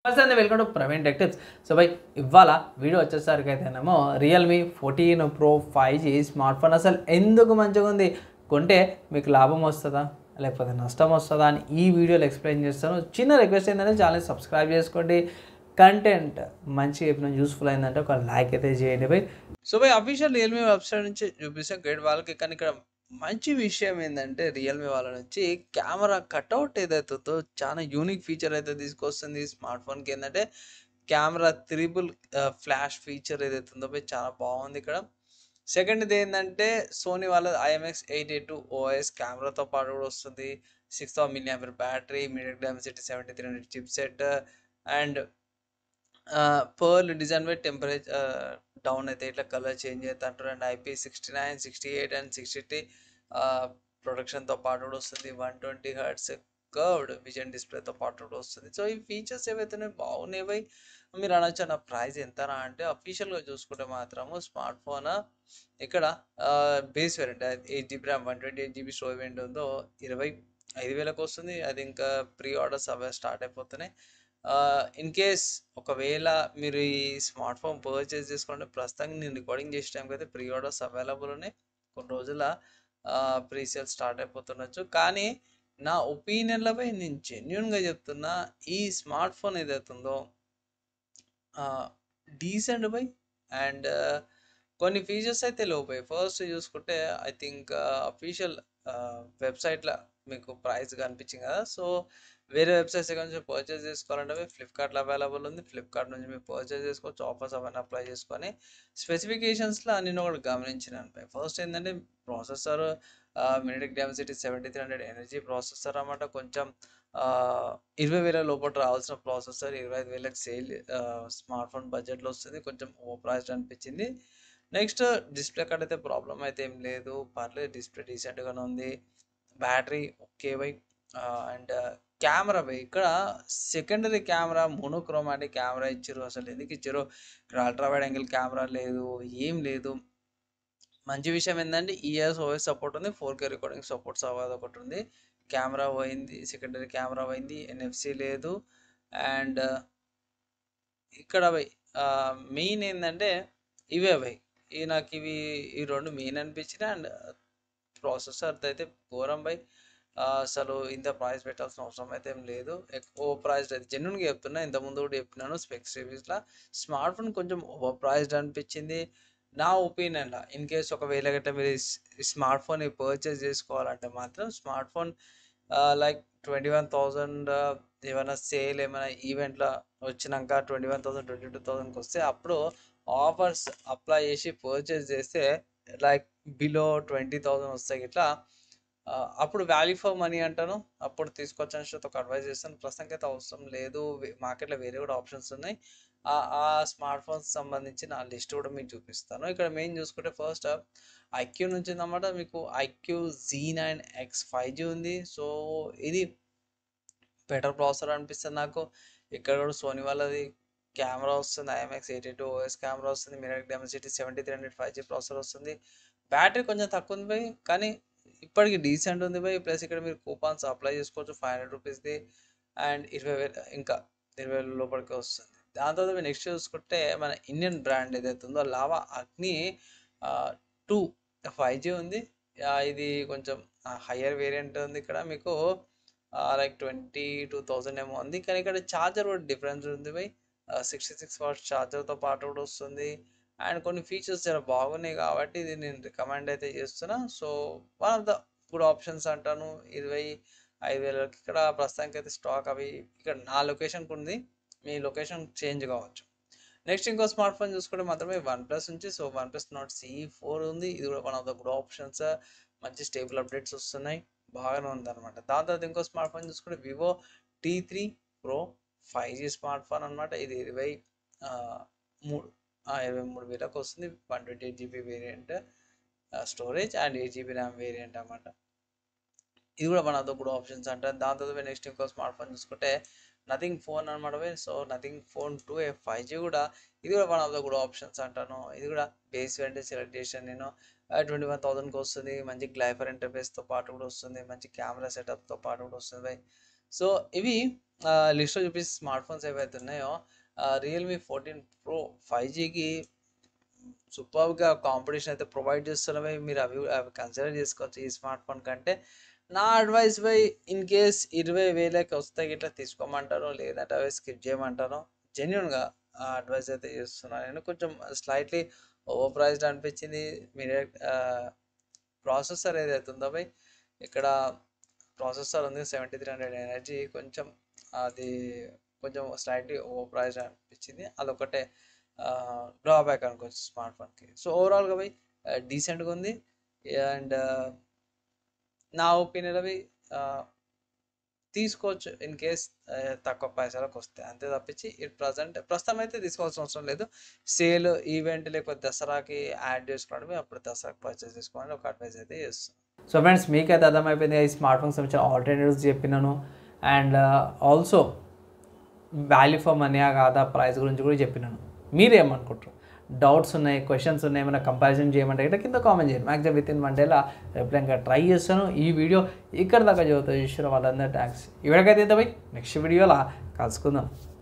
నమస్తే అండి, welcome to Praveen tech tips. So by ఇవాళ వీడియో వచ్చేసరికి అయితేనేమో Realme 14 pro 5G smart phone అసలు ఎందుకు మంచిగా ఉంది, కొంటే మీకు లాభం వస్తుందా లేకపోతే నష్టం వస్తుందా అని ఈ వీడియోలో ఎక్స్ప్లెయిన్ చేస్తాను. చిన్న రిక్వెస్ట్ ఏంటంటే ఛానల్ సబ్స్క్రైబ్ చేసుకోండి. కంటెంట్ మంచిగా చెప్పిన యూస్ఫుల్ అయిందంటే ఒక లైక్ అయితే చేయండి by. So by official Realme website నుంచి చూపిస్తే గ్రేట్ వాళ్ళకి, కానీ ఇక్కడ మంచి విషయం ఏంటంటే రియల్మీ వాళ్ళ నుంచి కెమెరా కట్అవుట్ ఏదైతే ఉందో చాలా యూనిక్ ఫీచర్ అయితే తీసుకొస్తుంది స్మార్ట్ ఫోన్కి. ఏంటంటే కెమెరా త్రిబుల్ ఫ్లాష్ ఫీచర్ ఏదైతే ఉందో పోయి చాలా బాగుంది ఇక్కడ. సెకండ్ ఇది ఏంటంటే సోనీ వాళ్ళ IMX882 OS కెమెరాతో పాటు కూడా వస్తుంది. 6000 mAh battery, MediaTek Dimensity 7300 chip set and pearl design by temperature down అయితే ఇట్లా కలర్ చేంజ్ అవుతా అంటారు. అండ్ IP69 68 అండ్ 60 ప్రొడక్షన్తో పాటు కూడా వస్తుంది. 120 Hz కర్వ్డ్ విజన్ డిస్ప్లేతో పాటు కూడా వస్తుంది. సో ఈ ఫీచర్స్ ఏవైతే బాగున్నాయి. మీరు అనొచ్చు నా ప్రైస్ ఎంతనా అంటే, అఫీషియల్గా చూసుకుంటే మాత్రము స్మార్ట్ ఫోన్ ఇక్కడ base variant 8GB RAM 128GB storage variant ఉందో 25,000కి వస్తుంది. అది ఇంకా ప్రీ ఆర్డర్స్ అవే స్టార్ట్ అయిపోతున్నాయి. ఇన్ కేస్ ఒకవేళ మీరు ఈ స్మార్ట్ ఫోన్ పర్చేస్ చేసుకుంటే, ప్రస్తుతం నేను రికార్డింగ్ చేసే టైంకి అయితే ప్రీ ఆర్డర్స్ అవైలబుల్ ఉన్నాయి. కొన్ని రోజుల ప్రీ సేల్ స్టార్ట్ అయిపోతుండొచ్చు. కానీ నా ఒపీనియన్లపై నేను జెన్యున్గా చెప్తున్నా, ఈ స్మార్ట్ ఫోన్ ఏదైతే ఉందో డీసెంట్ బై అండ్ కొన్ని ఫీచర్స్ అయితే లోపాయి. ఫస్ట్ చూసుకుంటే ఐ థింక్ అఫీషియల్ వెబ్సైట్లో మీకు ప్రైస్ కనిపించింది కదా. సో వేరే వెబ్సైట్స్ దగ్గర నుంచి పర్చేస్ చేసుకోవాలంటే ఫ్లిప్కార్ట్లో అవైలబుల్ ఉంది. ఫ్లిప్కార్ట్ నుంచి మీరు పర్చేస్ చేసుకోవచ్చు. ఆఫర్స్ అవన్నీ అప్లై చేసుకొని స్పెసిఫికేషన్స్లో నేను ఒకటి గమనించినాను. ఫస్ట్ ఏంటంటే processor MediaTek Dimensity 7300 energy processor అన్నమాట. కొంచెం 20,000 లోపల రావాల్సిన ప్రాసెసర్ 25,000కి సేల్ స్మార్ట్ ఫోన్ బడ్జెట్లో వస్తుంది. కొంచెం ఓవర్ ప్రైస్డ్ అనిపించింది. నెక్స్ట్ డిస్ప్లే కార్డ్ అయితే ప్రాబ్లం అయితే ఏం లేదు, పర్లేదు, డిస్ప్లే డీసెంట్గానే ఉంది. Battery okay by. And camera by, ఇక్కడ సెకండరీ కెమెరా మోనోక్రోమాటిక్ కెమెరా ఇచ్చారు. అసలు ఎందుకు ఇచ్చారు? ఇక్కడ అల్ట్రా వైడ్ యాంగిల్ కెమెరా లేదు, ఏం లేదు. మంచి విషయం ఏంటంటే OS సపోర్ట్ ఉంది, 4K రికార్డింగ్ సపోర్ట్స్ అవ్వదు ఒకటి ఉంది. కెమెరా పోయింది, సెకండరీ కెమెరా పోయింది, NFC లేదు. అండ్ ఇక్కడ బై మెయిన్ ఏంటంటే ఇవే బై, నాకు ఈ రెండు మెయిన్ అనిపించినాయి. అండ్ ప్రాసెసర్ అయితే ఘోరం బై. అసలు ఇంత ప్రైస్ పెట్టాల్సిన అవసరం అయితే ఏం లేదు. ఎక్కువ ప్రైస్డ్ అయితే జెన్యున్గా చెప్తున్నా, ఇంతకుముందు కూడా చెప్పినాను స్పెక్స్ రివ్యూస్లో. స్మార్ట్ ఫోన్ కొంచెం ఓవర్ ప్రైస్డ్ అనిపించింది నా ఒపీనియన్లో. ఇన్ కేస్ ఒకవేళ గట్రా మీరు స్మార్ట్ ఫోన్ పర్చేస్ చేసుకోవాలంటే మాత్రం స్మార్ట్ ఫోన్ లైక్ 21,000 ఏమైనా సేల్ ఏమైనా ఈవెంట్లో వచ్చినాక 21,000 22,000కి వస్తే అప్పుడు ఆఫర్స్ అప్లై చేసి పర్చేస్ చేస్తే లైక్ బిలో 20,000 వస్తాయి ఇట్లా. అప్పుడు వాల్యూ ఫర్ మనీ అంటాను, అప్పుడు తీసుకొచ్చిన ఒక అడ్వైజ్ చేస్తాను. ప్రస్తుతానికి అయితే అవసరం లేదు, మార్కెట్లో వేరే కూడా ఆప్షన్స్ ఉన్నాయి. ఆ స్మార్ట్ ఫోన్స్ సంబంధించి నా లిస్ట్ కూడా మీకు చూపిస్తాను. ఇక్కడ మెయిన్ చూసుకుంటే ఫస్ట్ ఐక్యూ నుంచి అన్నమాట. మీకు iQOO-Z9X 5G ఉంది. సో ఇది బెటర్ ప్రాసెసర్ అనిపిస్తుంది నాకు. ఇక్కడ కూడా సోనీ వాళ్ళది కెమెరా వస్తుంది, IMX882 OS కెమెరా వస్తుంది, మీడియాటెక్ డైమెన్సిటీ 7300 5G ప్రాసెసర్ వస్తుంది. బ్యాటరీ కొంచెం తక్కువ ఉంది బై, కానీ ఇప్పటికి డీసెంట్ ఉంది బై. ప్లస్ ఇక్కడ మీరు కూపాన్స్ అప్లై చేసుకోవచ్చు 500 రూపీస్ది. అండ్ 20,000 ఇంకా 20,000 లోపలికి వస్తుంది. దాని తర్వాత నెక్స్ట్ చూసుకుంటే మన ఇండియన్ బ్రాండ్ ఏదైతే ఉందో లావా అగ్ని 2 5G ఉంది. ఇది కొంచెం హయ్యర్ వేరియంట్ ఉంది. ఇక్కడ మీకు లైక్ 22,000 ఏమో ఉంది. కానీ ఇక్కడ ఛార్జర్ కూడా డిఫరెన్స్ ఉంది బై. 66 వాట్స్ ఛార్జర్తో పాటు కూడా వస్తుంది. అండ్ కొన్ని ఫీచర్స్ చాలా బాగున్నాయి కాబట్టి ఇది నేను రికమెండ్ అయితే చేస్తున్నా. So one of the good options అంటాను. 25,000కి ఇక్కడ ప్రస్తుతానికి అయితే స్టాక్ అవి ఇక్కడ నా లొకేషన్కి ఉంది, మీ లొకేషన్ చేంజ్ కావచ్చు. నెక్స్ట్ ఇంకో స్మార్ట్ ఫోన్ చూసుకుంటే మాత్రమే OnePlus నుంచి. సో OnePlus Nord CE4 ఉంది. ఇది కూడా one of the good options. మంచి స్టేబుల్ అప్డేట్స్ వస్తున్నాయి, బాగానే ఉంది అనమాట. దాని తర్వాత ఇంకో స్మార్ట్ ఫోన్ చూసుకుంటే Vivo T3 Pro 5G smart phone అనమాట. ఇది 23,000కి వస్తుంది. 128GB variant storage and 8GB RAM variant అనమాట. ఇది కూడా one of the good options అంటారు. దాని తర్వాత నెక్స్ట్ ఇంకో స్మార్ట్ ఫోన్ చూసుకుంటే నథింగ్ ఫోన్ అనమాట. సో నథింగ్ ఫోన్ 2 5G కూడా, ఇది కూడా one of the good options అంటాను. ఇది కూడా బేస్ వేరియంట్ సెలెక్ట్ చేశాను నేను. 21,000కి వస్తుంది. మంచి గ్లైఫర్ ఇంటర్ఫేస్తో పాటు కూడా వస్తుంది. మంచి కెమెరా సెటప్తో పాటు కూడా వస్తుంది. సో ఇవి లిస్ట్‌లో చూపించే స్మార్ట్ ఫోన్స్ ఏవైతే ఉన్నాయో రియల్‌మీ 14 ప్రో 5Gకి సూపర్బ్‌గా కాంపిటీషన్ అయితే ప్రొవైడ్ చేస్తున్నవి. మీరు అవి కన్సిడర్ చేసుకోవచ్చు ఈ స్మార్ట్ ఫోన్ కంటే. నా అడ్వైస్ బై ఇన్ కేస్ 20,000కి వస్తే గిట్లా తీసుకోమంటాను. లేదంటే అవి స్కిప్ చేయమంటాను. జెన్యూన్‌గా అడ్వైస్ అయితే చేస్తున్నాను. నేను కొంచెం స్లైట్‌లీ ఓవర్ ప్రైస్డ్ అనిపించింది. మీరే ప్రాసెసర్ ఏదైతే ఉందో బై ఇక్కడ ప్రాసెసర్ ఉంది 7300 ఎనర్జీ కొంచెం అది కొంచెం స్లైట్లీ ఓవర్ ప్రైస్డ్ అనిపించింది. అదొకటే డ్రాబ్యాక్ అనుకోవచ్చు స్మార్ట్ ఫోన్కి. సో ఓవరాల్గా పోయి డీసెంట్గా ఉంది. అండ్ నా ఒపీనియన్ అవి తీసుకోవచ్చు ఇన్ కేస్ తక్కువ పైసలకు వస్తాయి. అంతే తప్పించి ప్రస్తుతం అయితే తీసుకోవాల్సిన అవసరం లేదు. సేల్ ఈవెంట్ లేకపోతే దసరాకి యాడ్ చేసుకోవడమే, అప్పుడు దసరాకి పర్చేస్ చేసుకోవాలని ఒక అడ్వైస్ అయితే చేస్తాను. సో ఫ్రెండ్స్, మీకైతే అర్థమైపోయింది ఈ స్మార్ట్ ఫోన్స్ సంబంధించిన ఆల్టర్నేటివ్స్ చెప్పినాను. అండ్ ఆల్సో వాల్యూ ఫర్ మనీయా కాదా ప్రైస్ గురించి కూడా చెప్పినాను. మీరేమనుకుంటారు? డౌట్స్ ఉన్నాయి, క్వశ్చన్స్ ఉన్నాయి, ఏమైనా కంపారిజన్ చేయమంటే ఇక్కడ కింద కామెంట్ చేయండి. మ్యాక్సిమం విత్ ఇన్ 1 డేలో రిప్లై ఇంకా ట్రై చేస్తాను. ఈ వీడియో ఇక్కడ దాకా చదువుతా చూసిన వాళ్ళందరూ థ్యాంక్స్. ఇవాళకైతే ఇంత పోయి నెక్స్ట్ వీడియోలో కలుసుకుందాం.